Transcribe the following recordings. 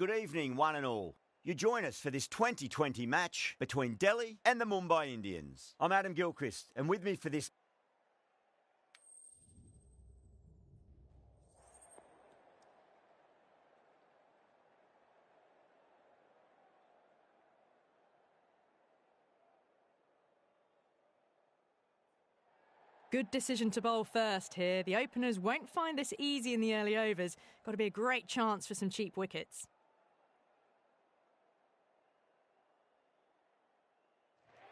good evening, one and all. You join us for this 2020 match between Delhi and the Mumbai Indians. I'm Adam Gilchrist, and with me for this... Good decision to bowl first here. The openers won't find this easy in the early overs. Got to be a great chance for some cheap wickets.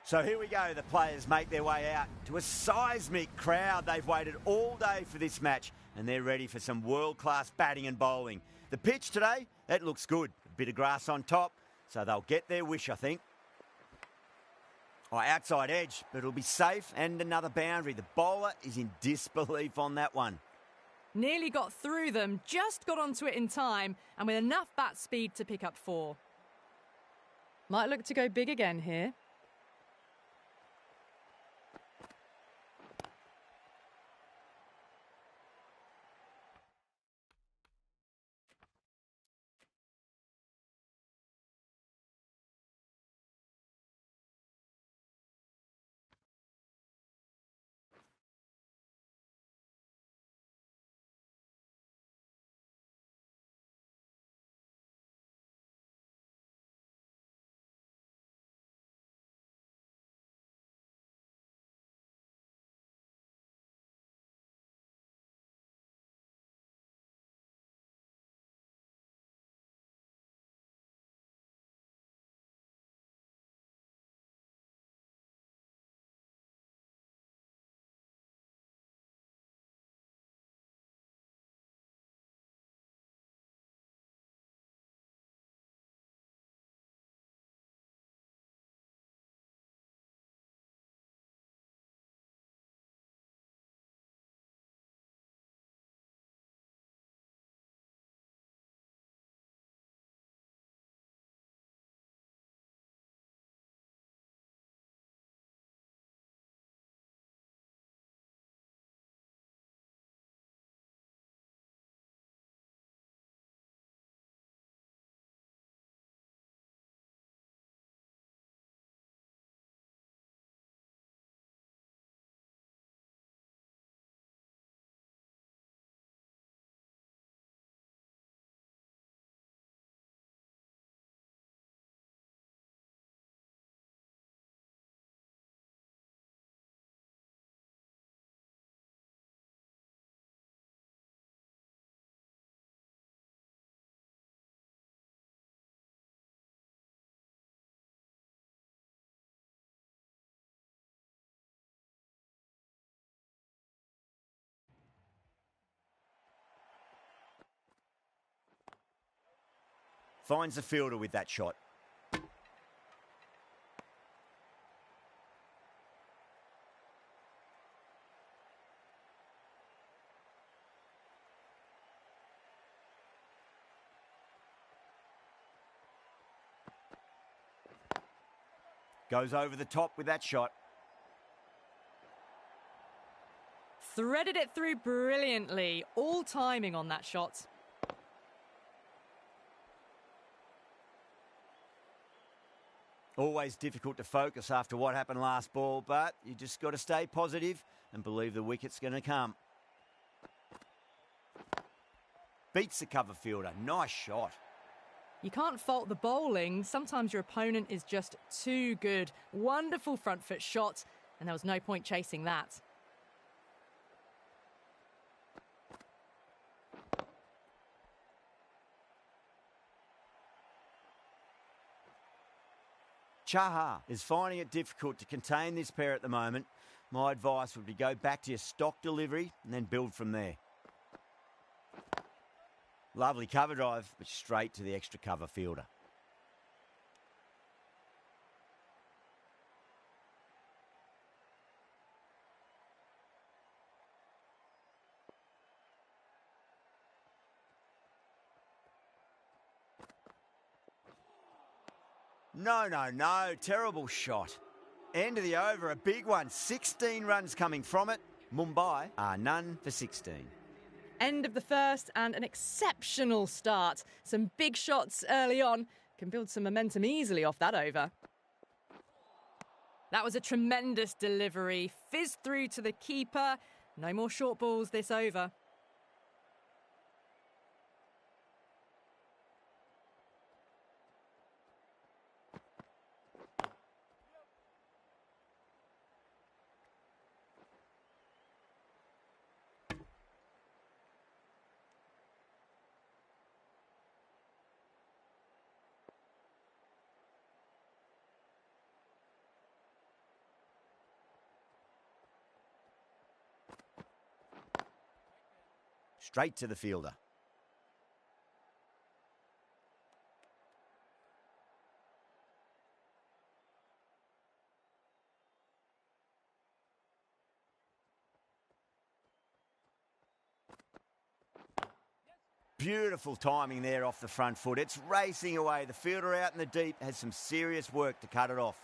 So here we go, the players make their way out to a seismic crowd. They've waited all day for this match and they're ready for some world-class batting and bowling. The pitch today, that looks good. A bit of grass on top, so they'll get their wish, I think. Oh, outside edge, but it'll be safe and another boundary. The bowler is in disbelief on that one. Nearly got through them, just got onto it in time and with enough bat speed to pick up 4. Might look to go big again here. Finds the fielder with that shot. Goes over the top with that shot. Threaded it through brilliantly. All timing on that shot. Always difficult to focus after what happened last ball, but you just got to stay positive and believe the wicket's going to come. Beats the cover fielder. Nice shot. You can't fault the bowling. Sometimes your opponent is just too good. Wonderful front foot shot, and there was no point chasing that. Chahar is finding it difficult to contain this pair at the moment. My advice would be go back to your stock delivery and then build from there. Lovely cover drive, but straight to the extra cover fielder. No. Terrible shot. End of the over, a big one. 16 runs coming from it. Mumbai are none for 16. End of the first and an exceptional start. Some big shots early on. Can build some momentum easily off that over. That was a tremendous delivery. Fizzed through to the keeper. No more short balls this over. Straight to the fielder. Beautiful timing there off the front foot. It's racing away. The fielder out in the deep has some serious work to cut it off.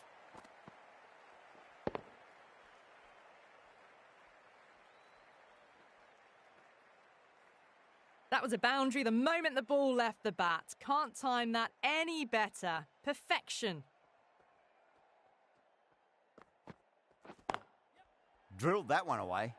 That was a boundary the moment the ball left the bat. Can't time that any better. Perfection. Drilled that one away.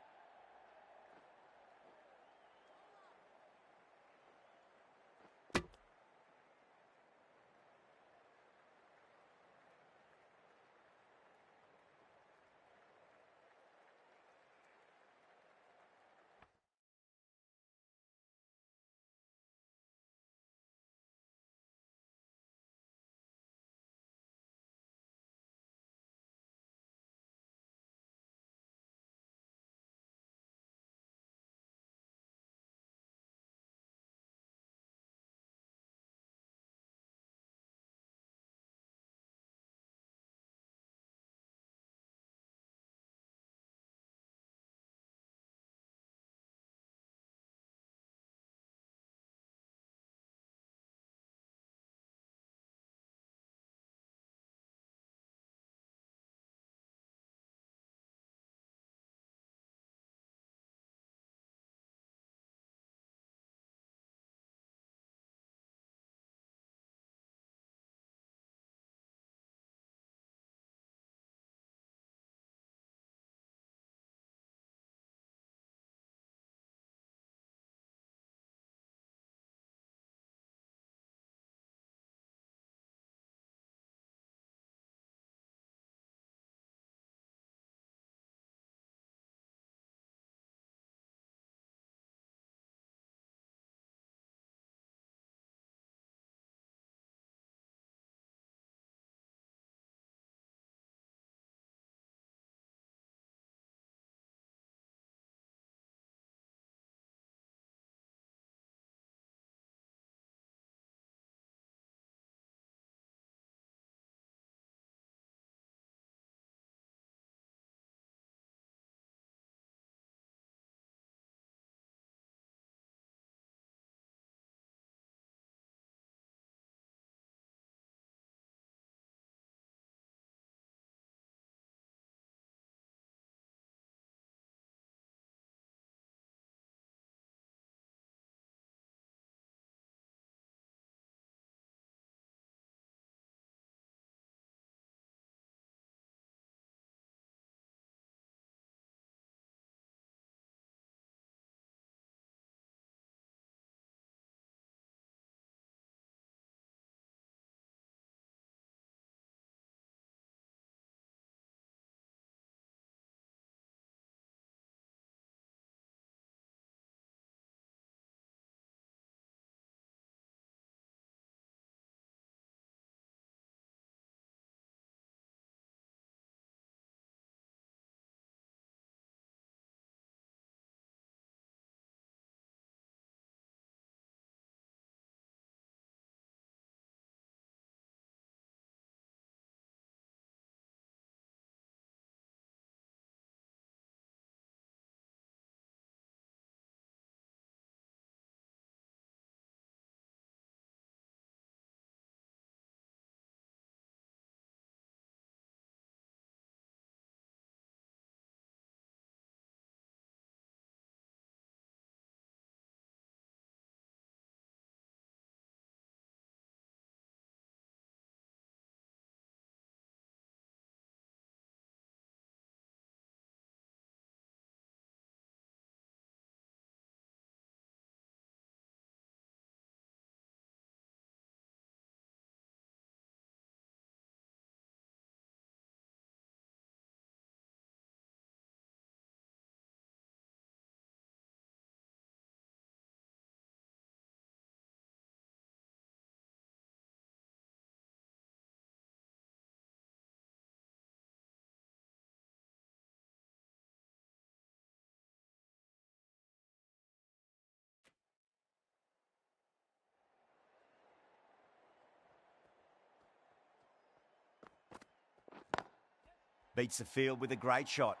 Beats the field with a great shot.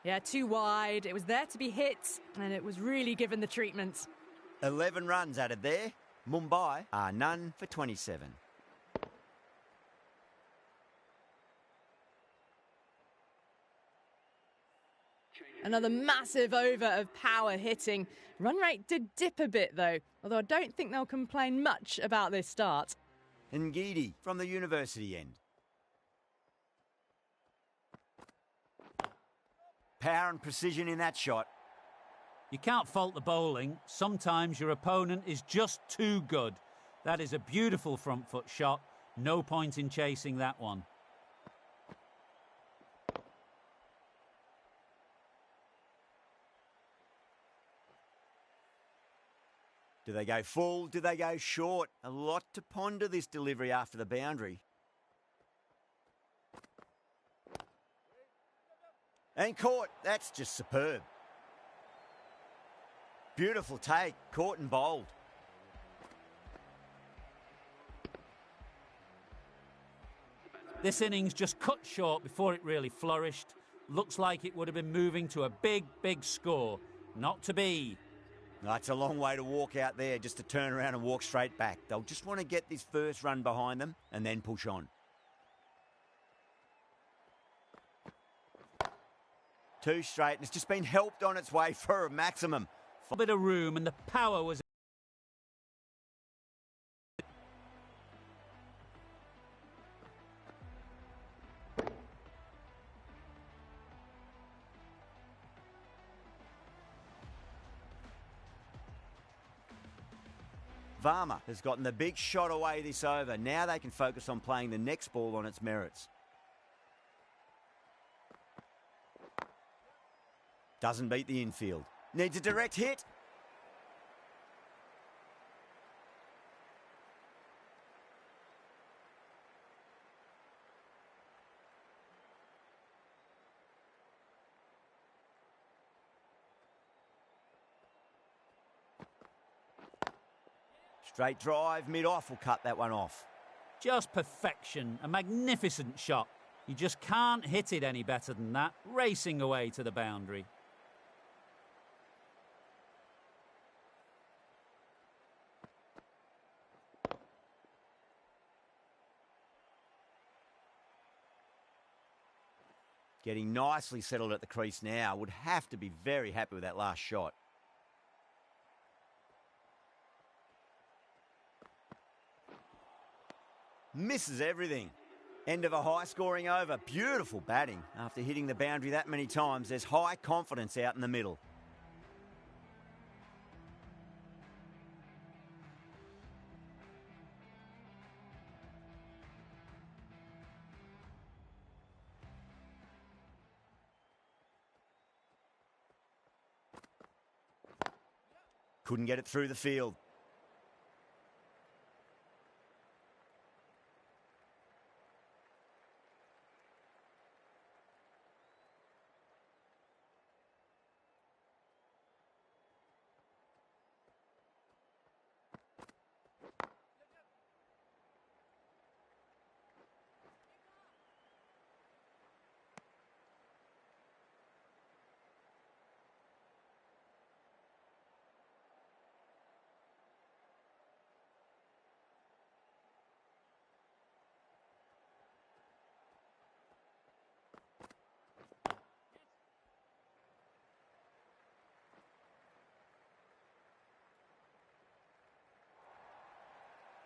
Yeah, too wide. It was there to be hit, and it was really given the treatment. 11 runs added there. Mumbai are none for 27. Another massive over of power hitting. Run rate did dip a bit, though, although I don't think they'll complain much about this start. Ngidi from the university end. Power and precision in that shot. You can't fault the bowling. Sometimes your opponent is just too good. That is a beautiful front foot shot. No point in chasing that one. Do they go full? Do they go short? A lot to ponder this delivery after the boundary. And caught. That's just superb. Beautiful take. Caught and bowled. This innings just cut short before it really flourished. Looks like it would have been moving to a big, big score. Not to be. That's a long way to walk out there just to turn around and walk straight back. They'll just want to get this first run behind them and then push on. Two straight, and it's just been helped on its way for a maximum. A bit of room and the power was... Varma has gotten the big shot away this over. Now they can focus on playing the next ball on its merits. Doesn't beat the infield. Needs a direct hit. Straight drive, mid-off will cut that one off. Just perfection. A magnificent shot. You just can't hit it any better than that. Racing away to the boundary. Getting nicely settled at the crease now. Would have to be very happy with that last shot. Misses everything. End of a high-scoring over. Beautiful batting. After hitting the boundary that many times, there's high confidence out in the middle. Couldn't get it through the field.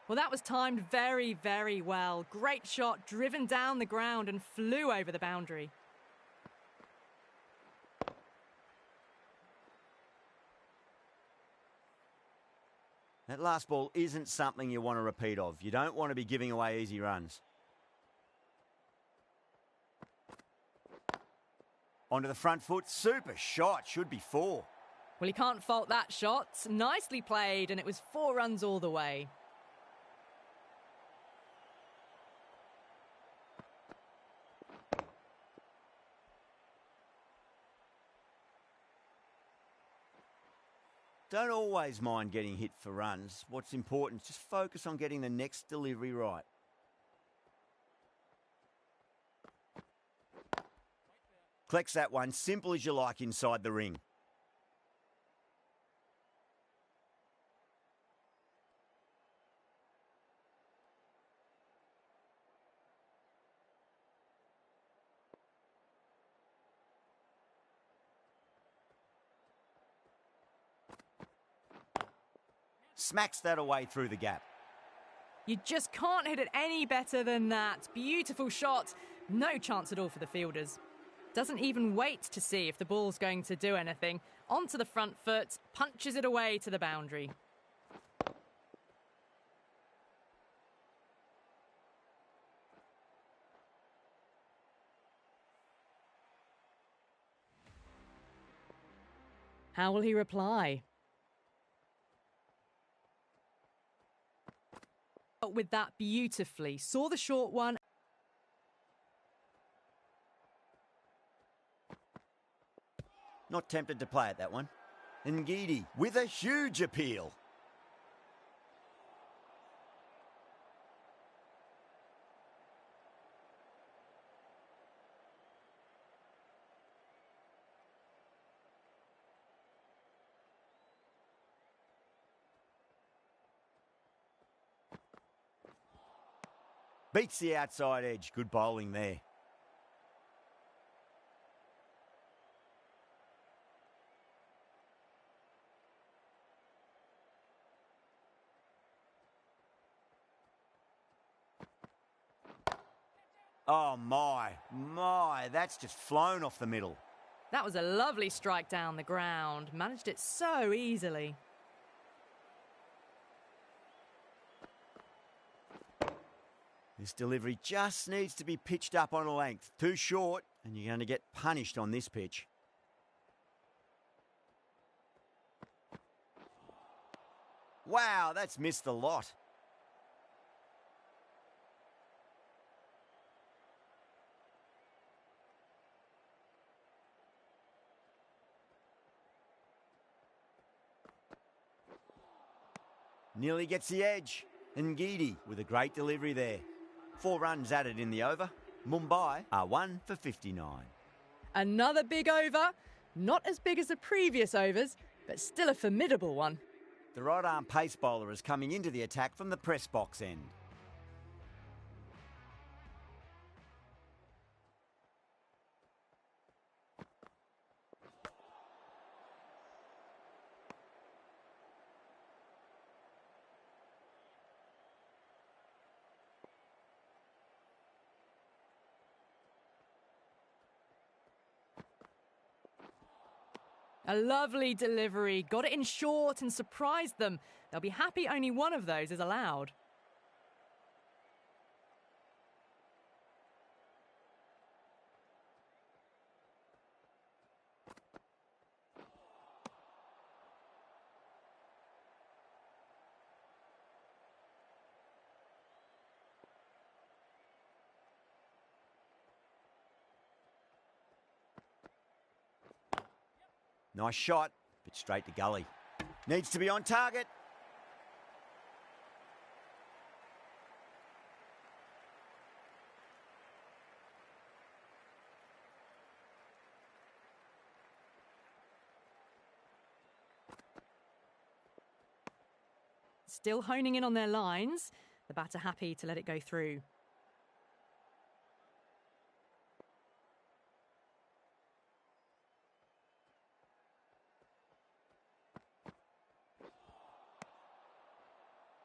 Well, that was timed very, very well. Great shot, driven down the ground and flew over the boundary. That last ball isn't something you want to repeat of. You don't want to be giving away easy runs. Onto the front foot. Super shot. Should be 4. Well, he can't fault that shot. Nicely played, and it was 4 runs all the way. Don't always mind getting hit for runs. What's important is just focus on getting the next delivery right. Collects that one, simple as you like inside the ring. Smacks that away through the gap. You just can't hit it any better than that. Beautiful shot. No chance at all for the fielders. Doesn't even wait to see if the ball's going to do anything. Onto the front foot, punches it away to the boundary. How will he reply? With that beautifully. Saw the short one. Not tempted to play at that one. Ngidi with a huge appeal. Beats the outside edge. Good bowling there. Oh my, that's just flown off the middle. That was a lovely strike down the ground. Managed it so easily. This delivery just needs to be pitched up on a length. Too short, and you're going to get punished on this pitch. Wow, that's missed a lot. Nearly gets the edge. Ngidi with a great delivery there. 4 runs added in the over. Mumbai are 1 for 59. Another big over. Not as big as the previous overs, but still a formidable one. The right-arm pace bowler is coming into the attack from the press box end. A lovely delivery. Got it in short and surprised them. They'll be happy only one of those is allowed. Nice shot, but straight to gully. Needs to be on target. Still honing in on their lines. The batter happy to let it go through.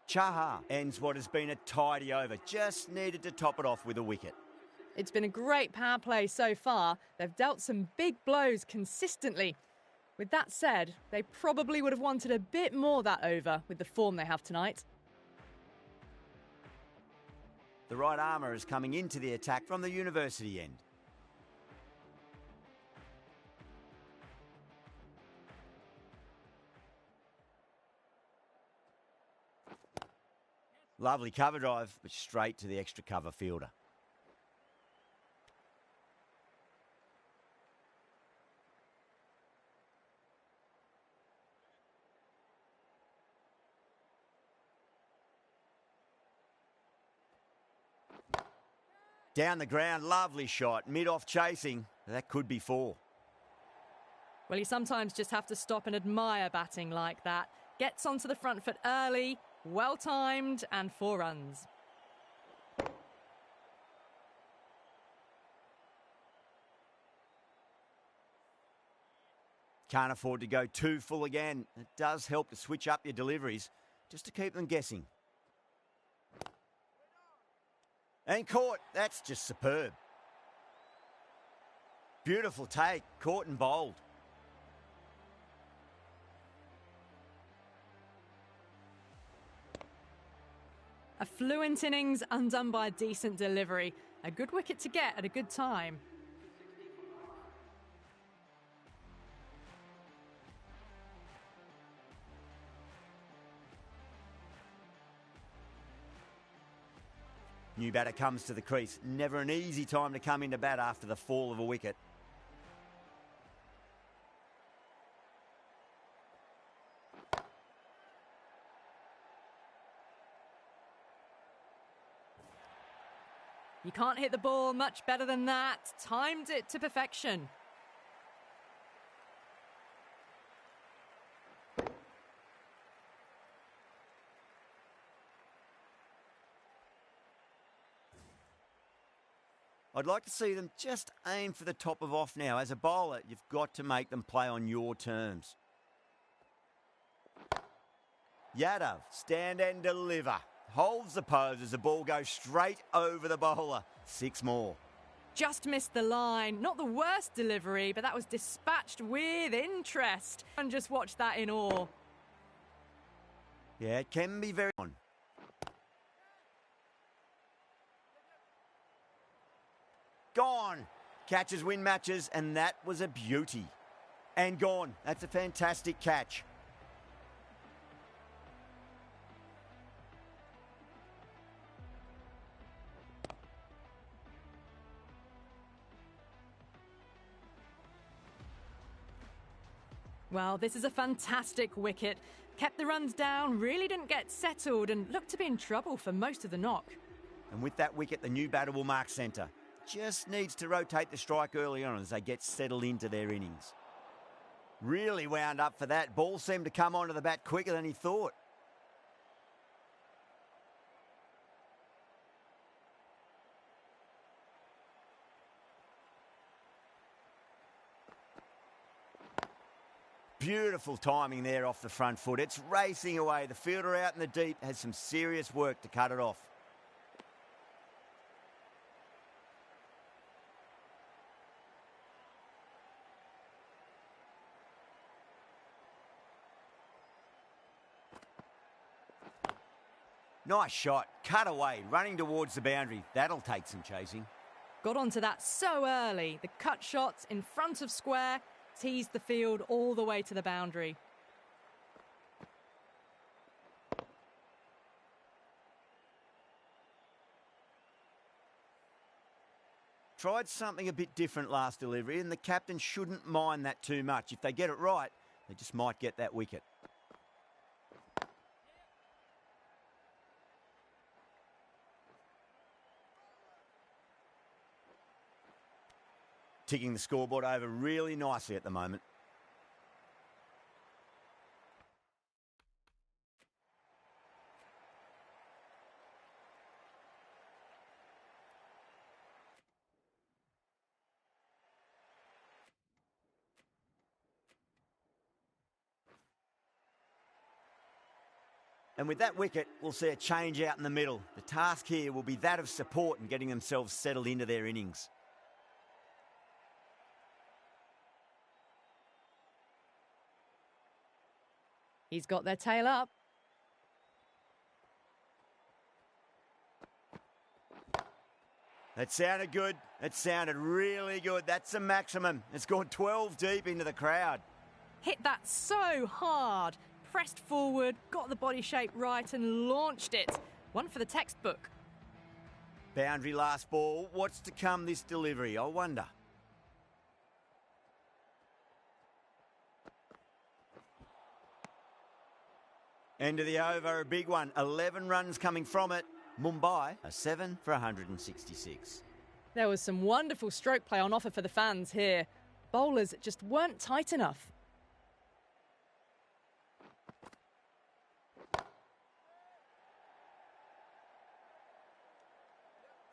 Chahar ends what has been a tidy over. Just needed to top it off with a wicket. It's been a great power play so far. They've dealt some big blows consistently. With that said, they probably would have wanted a bit more that over with the form they have tonight. The right armour is coming into the attack from the university end. Lovely cover drive, but straight to the extra cover fielder. Down the ground, lovely shot, mid-off chasing. That could be 4. Well, you sometimes just have to stop and admire batting like that. Gets onto the front foot early, well-timed, and 4 runs. Can't afford to go too full again. It does help to switch up your deliveries, just to keep them guessing. And caught. That's just superb. Beautiful take. Caught and bowled. A fluent innings undone by a decent delivery. A good wicket to get at a good time. New batter comes to the crease. Never an easy time to come into bat after the fall of a wicket. You can't hit the ball much better than that. Timed it to perfection. I'd like to see them just aim for the top of off now. As a bowler, you've got to make them play on your terms. Yadav, stand and deliver. Holds the pose as the ball goes straight over the bowler. 6 more. Just missed the line. Not the worst delivery, but that was dispatched with interest. And just watch that in awe. Yeah, it can be very on. Gone. Catches win matches, and that was a beauty. And gone. That's a fantastic catch. Well, this is a fantastic wicket. Kept the runs down, really didn't get settled, and looked to be in trouble for most of the knock. And with that wicket, the new batter will mark centre. Just needs to rotate the strike early on as they get settled into their innings. Really wound up for that. Ball seemed to come onto the bat quicker than he thought. Beautiful timing there off the front foot. It's racing away. The fielder out in the deep has some serious work to cut it off. Nice shot. Cut away. Running towards the boundary. That'll take some chasing. Got onto that so early. The cut shot in front of square teased the field all the way to the boundary. Tried something a bit different last delivery, and the captain shouldn't mind that too much. If they get it right, they just might get that wicket. Ticking the scoreboard over really nicely at the moment. And with that wicket, we'll see a change out in the middle. The task here will be that of support and getting themselves settled into their innings. He's got their tail up. That sounded good. It sounded really good. That's the maximum. It's gone 12 deep into the crowd. Hit that so hard. Pressed forward, got the body shape right and launched it. One for the textbook. Boundary last ball. What's to come this delivery? I wonder. End of the over, a big one. 11 runs coming from it. Mumbai, a 7 for 166. There was some wonderful stroke play on offer for the fans here. Bowlers just weren't tight enough.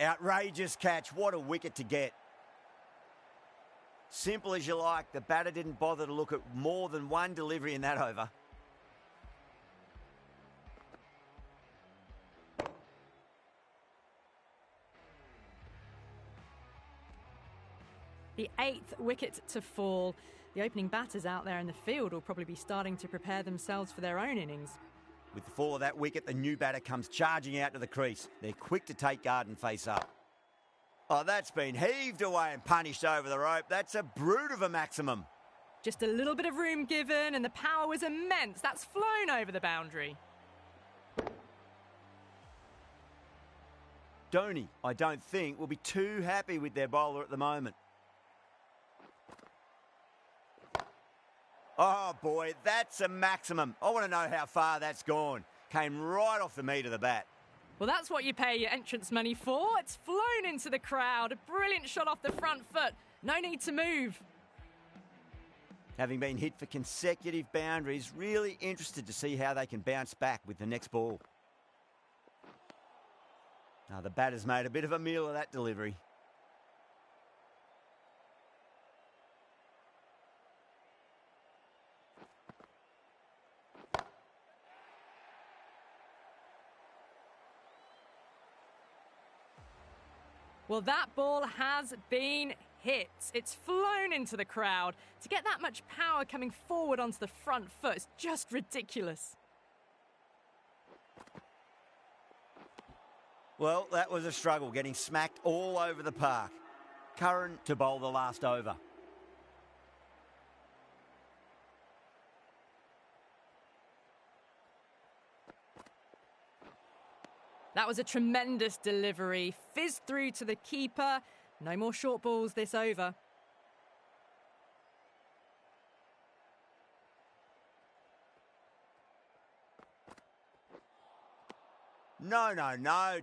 Outrageous catch. What a wicket to get. Simple as you like. The batter didn't bother to look at more than one delivery in that over. The 8th wicket to fall. The opening batters out there in the field will probably be starting to prepare themselves for their own innings. With the fall of that wicket, the new batter comes charging out to the crease. They're quick to take guard and face up. Oh, that's been heaved away and punished over the rope. That's a brute of a maximum. Just a little bit of room given and the power was immense. That's flown over the boundary. Dhoni, I don't think, will be too happy with their bowler at the moment. Oh, boy, that's a maximum. I want to know how far that's gone. Came right off the meat of the bat. Well, that's what you pay your entrance money for. It's flown into the crowd. A brilliant shot off the front foot. No need to move. Having been hit for consecutive boundaries, really interested to see how they can bounce back with the next ball. Now, the batter's made a bit of a meal of that delivery. Well, that ball has been hit. It's flown into the crowd. To get that much power coming forward onto the front foot is just ridiculous. Well, that was a struggle, getting smacked all over the park. Curran to bowl the last over. That was a tremendous delivery. Fizzed through to the keeper. No more short balls this over. No.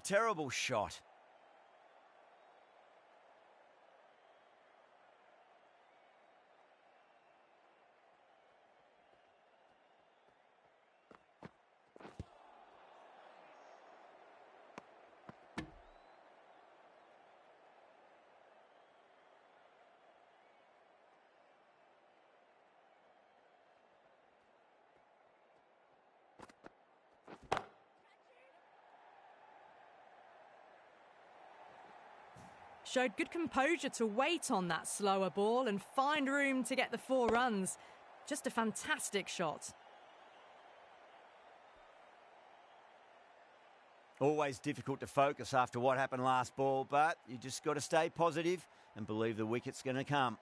Terrible shot. Showed good composure to wait on that slower ball and find room to get the 4 runs. Just a fantastic shot. Always difficult to focus after what happened last ball, but you just got to stay positive and believe the wicket's going to come.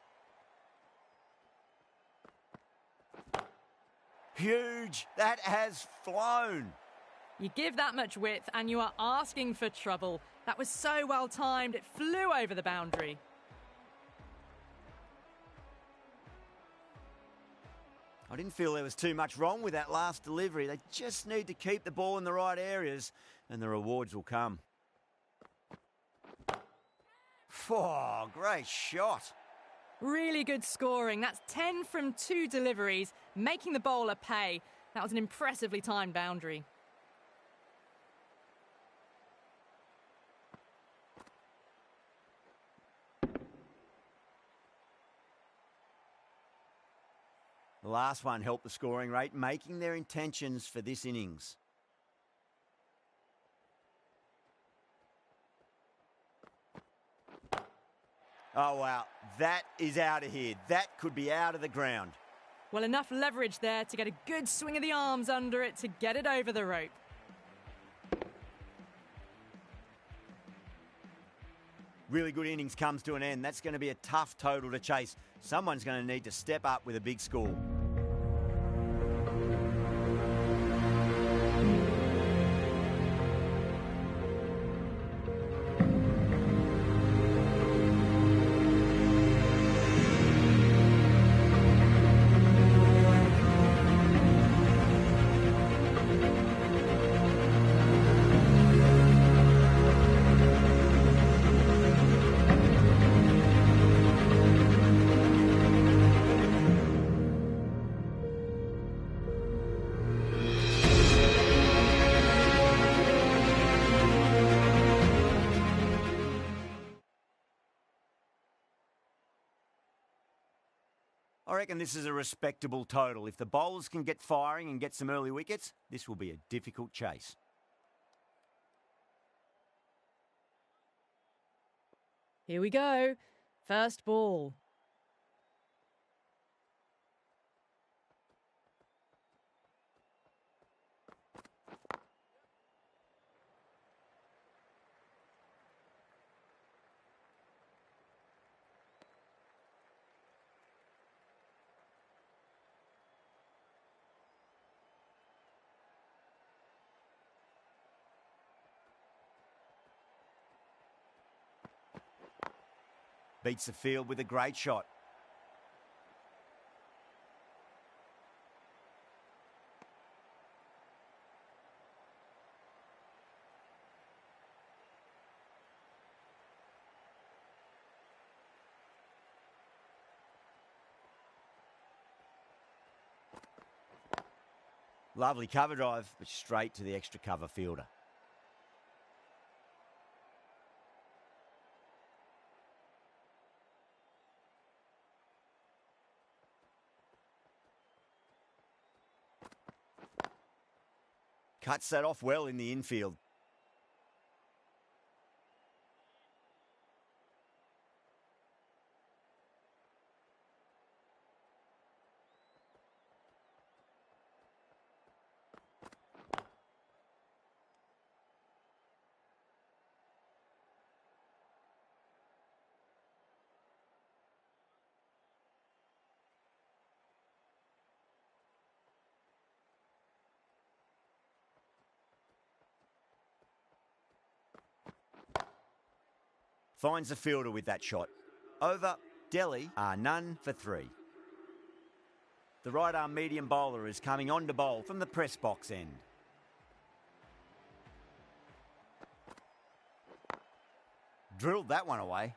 Huge. That has flown. You give that much width and you are asking for trouble. That was so well timed, it flew over the boundary. I didn't feel there was too much wrong with that last delivery. They just need to keep the ball in the right areas and the rewards will come. Oh, great shot. Really good scoring. That's 10 from 2 deliveries, making the bowler pay. That was an impressively timed boundary. The last one helped the scoring rate, making their intentions for this innings. Oh, wow. That is out of here. That could be out of the ground. Well, enough leverage there to get a good swing of the arms under it to get it over the rope. Really good innings comes to an end. That's going to be a tough total to chase. Someone's going to need to step up with a big score. reckon this is a respectable total. If the bowlers can get firing and get some early wickets, this will be a difficult chase. Here we go. First ball. Beats the field with a great shot. Lovely cover drive, but straight to the extra cover fielder. Cuts that off well in the infield. Finds the fielder with that shot. Over, Delhi are none for 3. The right-arm medium bowler is coming on to bowl from the press box end. Drilled that one away.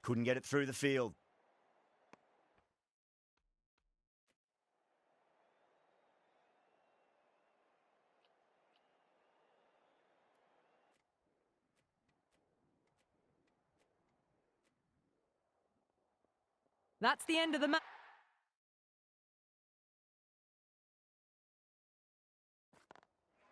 Couldn't get it through the field. That's the end of the match.